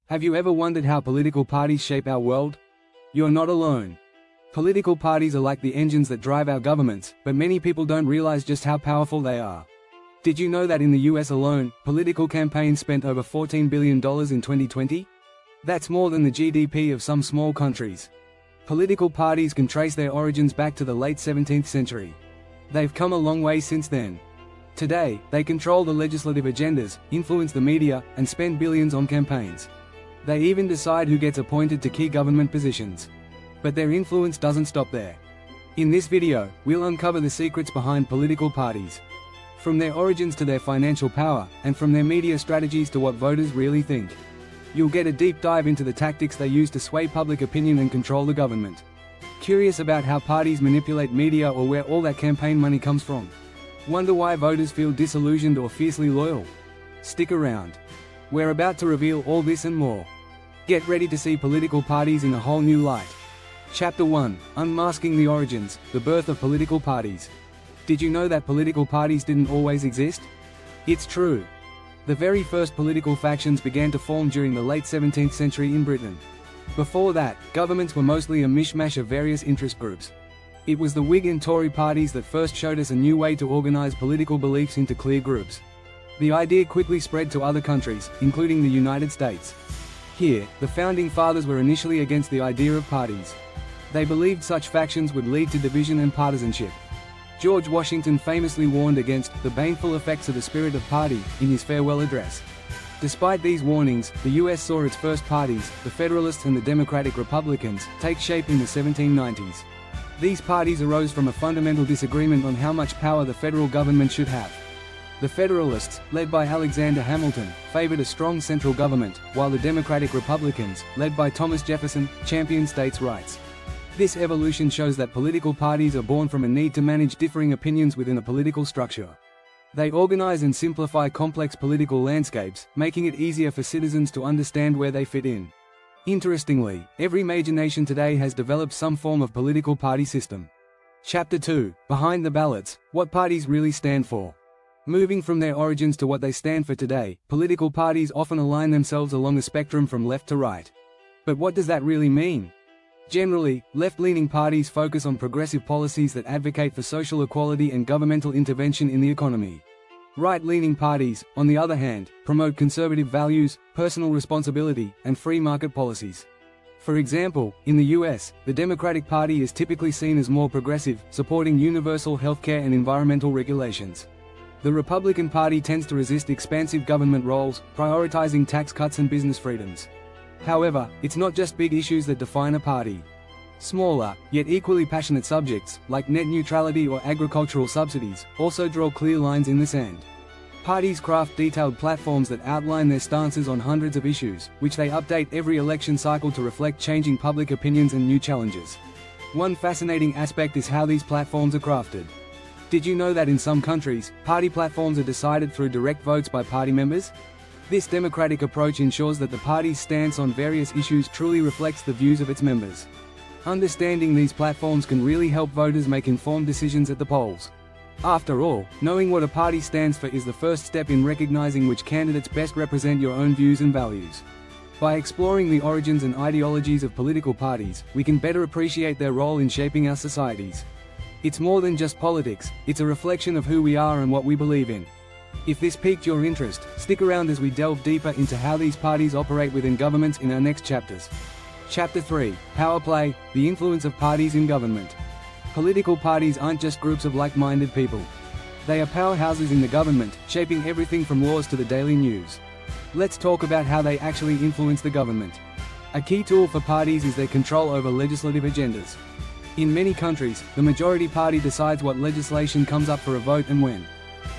Have you ever wondered how political parties shape our world? You're not alone. Political parties are like the engines that drive our governments, but many people don't realize just how powerful they are. Did you know that in the US alone, political campaigns spent over $14 billion in 2020? That's more than the GDP of some small countries. Political parties can trace their origins back to the late 17th century. They've come a long way since then. Today, they control the legislative agendas, influence the media, and spend billions on campaigns. They even decide who gets appointed to key government positions. But their influence doesn't stop there. In this video, we'll uncover the secrets behind political parties. From their origins to their financial power, and from their media strategies to what voters really think. You'll get a deep dive into the tactics they use to sway public opinion and control the government. Curious about how parties manipulate media or where all that campaign money comes from? Wonder why voters feel disillusioned or fiercely loyal? Stick around. We're about to reveal all this and more. Get ready to see political parties in a whole new light. Chapter 1: Unmasking the Origins, the Birth of Political Parties. Did you know that political parties didn't always exist? It's true. The very first political factions began to form during the late 17th century in Britain. Before that, governments were mostly a mishmash of various interest groups. It was the Whig and Tory parties that first showed us a new way to organize political beliefs into clear groups. The idea quickly spread to other countries, including the United States. Here, the Founding Fathers were initially against the idea of parties. They believed such factions would lead to division and partisanship. George Washington famously warned against the baneful effects of the spirit of party in his farewell address. Despite these warnings, the US saw its first parties, the Federalists and the Democratic Republicans, take shape in the 1790s. These parties arose from a fundamental disagreement on how much power the federal government should have. The Federalists, led by Alexander Hamilton, favored a strong central government, while the Democratic Republicans, led by Thomas Jefferson, championed states' rights. This evolution shows that political parties are born from a need to manage differing opinions within a political structure. They organize and simplify complex political landscapes, making it easier for citizens to understand where they fit in. Interestingly, every major nation today has developed some form of political party system. Chapter 2: Behind the Ballots, What Parties Really Stand For. Moving from their origins to what they stand for today, political parties often align themselves along the spectrum from left to right. But what does that really mean? Generally, left-leaning parties focus on progressive policies that advocate for social equality and governmental intervention in the economy. Right-leaning parties, on the other hand, promote conservative values, personal responsibility, and free market policies. For example, in the US, the Democratic Party is typically seen as more progressive, supporting universal healthcare and environmental regulations. The Republican Party tends to resist expansive government roles, prioritizing tax cuts and business freedoms. However, it's not just big issues that define a party. Smaller, yet equally passionate subjects, like net neutrality or agricultural subsidies, also draw clear lines in the sand. Parties craft detailed platforms that outline their stances on hundreds of issues, which they update every election cycle to reflect changing public opinions and new challenges. One fascinating aspect is how these platforms are crafted. Did you know that in some countries, party platforms are decided through direct votes by party members? This democratic approach ensures that the party's stance on various issues truly reflects the views of its members. Understanding these platforms can really help voters make informed decisions at the polls. After all, knowing what a party stands for is the first step in recognizing which candidates best represent your own views and values. By exploring the origins and ideologies of political parties, we can better appreciate their role in shaping our societies. It's more than just politics, it's a reflection of who we are and what we believe in. If this piqued your interest, stick around as we delve deeper into how these parties operate within governments in our next chapters. Chapter 3: Power Play, the Influence of Parties in Government. Political parties aren't just groups of like-minded people. They are powerhouses in the government, shaping everything from laws to the daily news. Let's talk about how they actually influence the government. A key tool for parties is their control over legislative agendas. In many countries, the majority party decides what legislation comes up for a vote and when.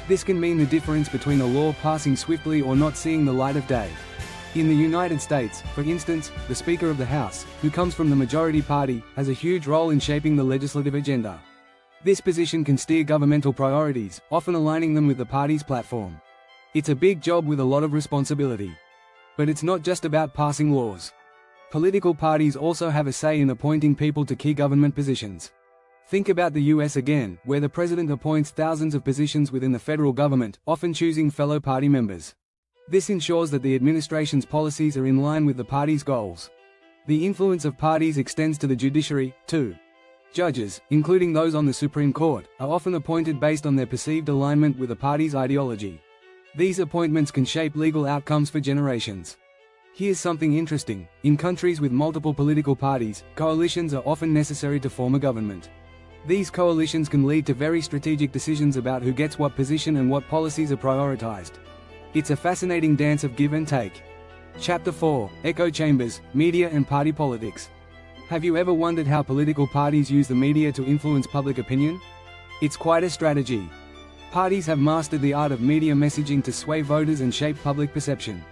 This can mean the difference between a law passing swiftly or not seeing the light of day. In the United States, for instance, the Speaker of the House, who comes from the majority party, has a huge role in shaping the legislative agenda. This position can steer governmental priorities, often aligning them with the party's platform. It's a big job with a lot of responsibility. But it's not just about passing laws. Political parties also have a say in appointing people to key government positions. Think about the US again, where the president appoints thousands of positions within the federal government, often choosing fellow party members. This ensures that the administration's policies are in line with the party's goals. The influence of parties extends to the judiciary, too. Judges, including those on the Supreme Court, are often appointed based on their perceived alignment with a party's ideology. These appointments can shape legal outcomes for generations. Here's something interesting: in countries with multiple political parties, coalitions are often necessary to form a government. These coalitions can lead to very strategic decisions about who gets what position and what policies are prioritized. It's a fascinating dance of give and take. Chapter 4: Echo Chambers, Media and Party Politics. Have you ever wondered how political parties use the media to influence public opinion? It's quite a strategy. Parties have mastered the art of media messaging to sway voters and shape public perception.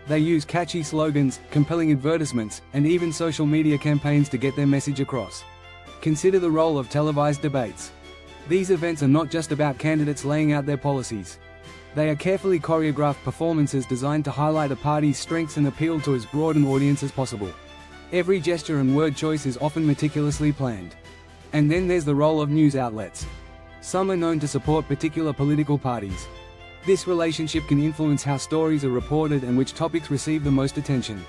They use catchy slogans, compelling advertisements, and even social media campaigns to get their message across. Consider the role of televised debates. These events are not just about candidates laying out their policies. They are carefully choreographed performances designed to highlight a party's strengths and appeal to as broad an audience as possible. Every gesture and word choice is often meticulously planned. And then there's the role of news outlets. Some are known to support particular political parties. This relationship can influence how stories are reported and which topics receive the most attention.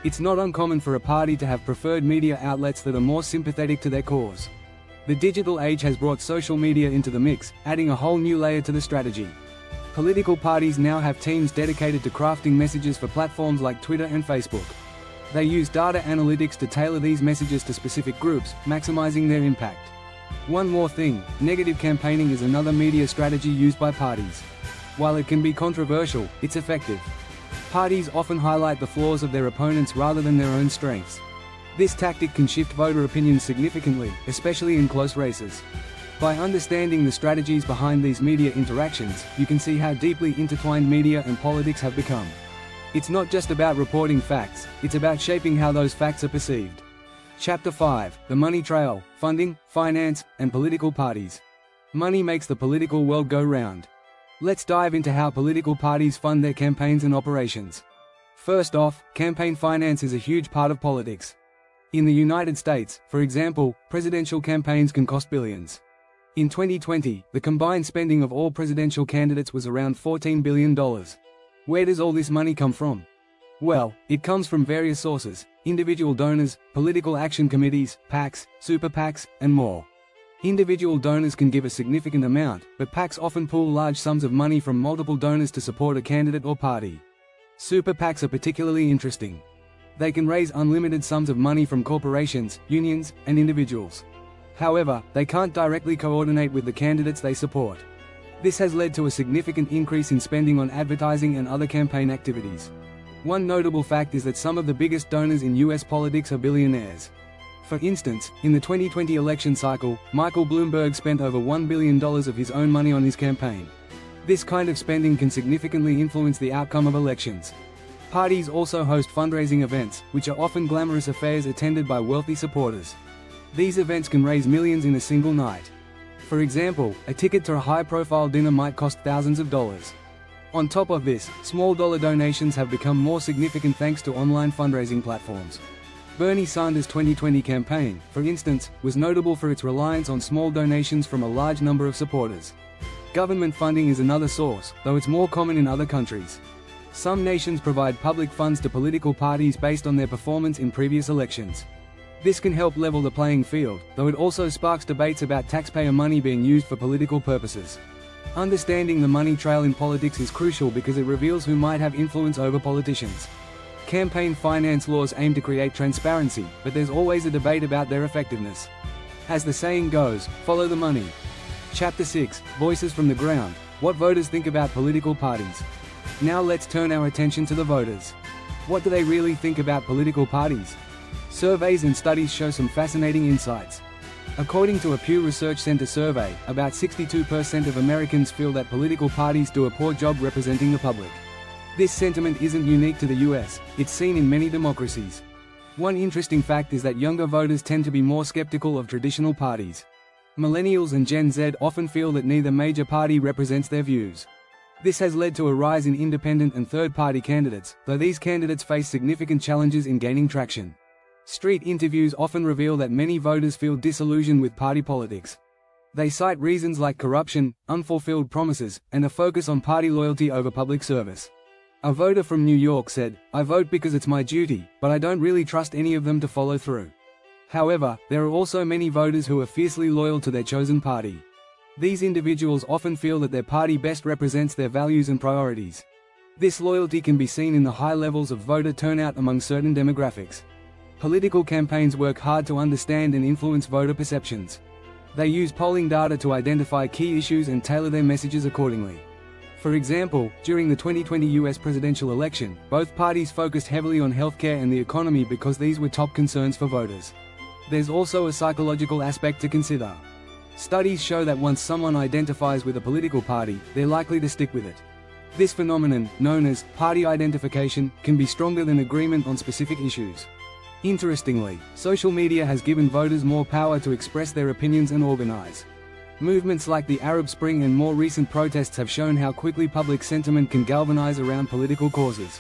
It's not uncommon for a party to have preferred media outlets that are more sympathetic to their cause. The digital age has brought social media into the mix, adding a whole new layer to the strategy. Political parties now have teams dedicated to crafting messages for platforms like Twitter and Facebook. They use data analytics to tailor these messages to specific groups, maximizing their impact. One more thing: negative campaigning is another media strategy used by parties. While it can be controversial, it's effective. Parties often highlight the flaws of their opponents rather than their own strengths. This tactic can shift voter opinions significantly, especially in close races. By understanding the strategies behind these media interactions, you can see how deeply intertwined media and politics have become. It's not just about reporting facts, it's about shaping how those facts are perceived. Chapter 5: The Money Trail, Funding, Finance, and Political Parties. Money makes the political world go round. Let's dive into how political parties fund their campaigns and operations. First off, campaign finance is a huge part of politics. In the United States, for example, presidential campaigns can cost billions. In 2020, the combined spending of all presidential candidates was around $14 billion. Where does all this money come from? Well, it comes from various sources: individual donors, political action committees, PACs, super PACs, and more. Individual donors can give a significant amount, but PACs often pool large sums of money from multiple donors to support a candidate or party. Super PACs are particularly interesting. They can raise unlimited sums of money from corporations, unions, and individuals. However, they can't directly coordinate with the candidates they support. This has led to a significant increase in spending on advertising and other campaign activities. One notable fact is that some of the biggest donors in US politics are billionaires. For instance, in the 2020 election cycle, Michael Bloomberg spent over $1 billion of his own money on his campaign. This kind of spending can significantly influence the outcome of elections. Parties also host fundraising events, which are often glamorous affairs attended by wealthy supporters. These events can raise millions in a single night. For example, a ticket to a high-profile dinner might cost thousands of dollars. On top of this, small-dollar donations have become more significant thanks to online fundraising platforms. Bernie Sanders' 2020 campaign, for instance, was notable for its reliance on small donations from a large number of supporters. Government funding is another source, though it's more common in other countries. Some nations provide public funds to political parties based on their performance in previous elections. This can help level the playing field, though it also sparks debates about taxpayer money being used for political purposes. Understanding the money trail in politics is crucial because it reveals who might have influence over politicians. Campaign finance laws aim to create transparency, but there's always a debate about their effectiveness. As the saying goes, follow the money. Chapter 6: Voices from the Ground, What Voters Think About Political Parties. Now let's turn our attention to the voters. What do they really think about political parties? Surveys and studies show some fascinating insights. According to a Pew Research Center survey, about 62% of Americans feel that political parties do a poor job representing the public. This sentiment isn't unique to the US, it's seen in many democracies. One interesting fact is that younger voters tend to be more skeptical of traditional parties. Millennials and Gen Z often feel that neither major party represents their views. This has led to a rise in independent and third-party candidates, though these candidates face significant challenges in gaining traction. Street interviews often reveal that many voters feel disillusioned with party politics. They cite reasons like corruption, unfulfilled promises, and a focus on party loyalty over public service. A voter from New York said, "I vote because it's my duty, but I don't really trust any of them to follow through." However, there are also many voters who are fiercely loyal to their chosen party. These individuals often feel that their party best represents their values and priorities. This loyalty can be seen in the high levels of voter turnout among certain demographics. Political campaigns work hard to understand and influence voter perceptions. They use polling data to identify key issues and tailor their messages accordingly. For example, during the 2020 US presidential election, both parties focused heavily on healthcare and the economy because these were top concerns for voters. There's also a psychological aspect to consider. Studies show that once someone identifies with a political party, they're likely to stick with it. This phenomenon, known as party identification, can be stronger than agreement on specific issues. Interestingly, social media has given voters more power to express their opinions and organize. Movements like the Arab Spring and more recent protests have shown how quickly public sentiment can galvanize around political causes.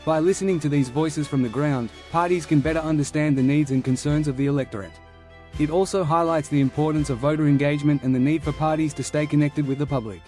By listening to these voices from the ground, parties can better understand the needs and concerns of the electorate. It also highlights the importance of voter engagement and the need for parties to stay connected with the public.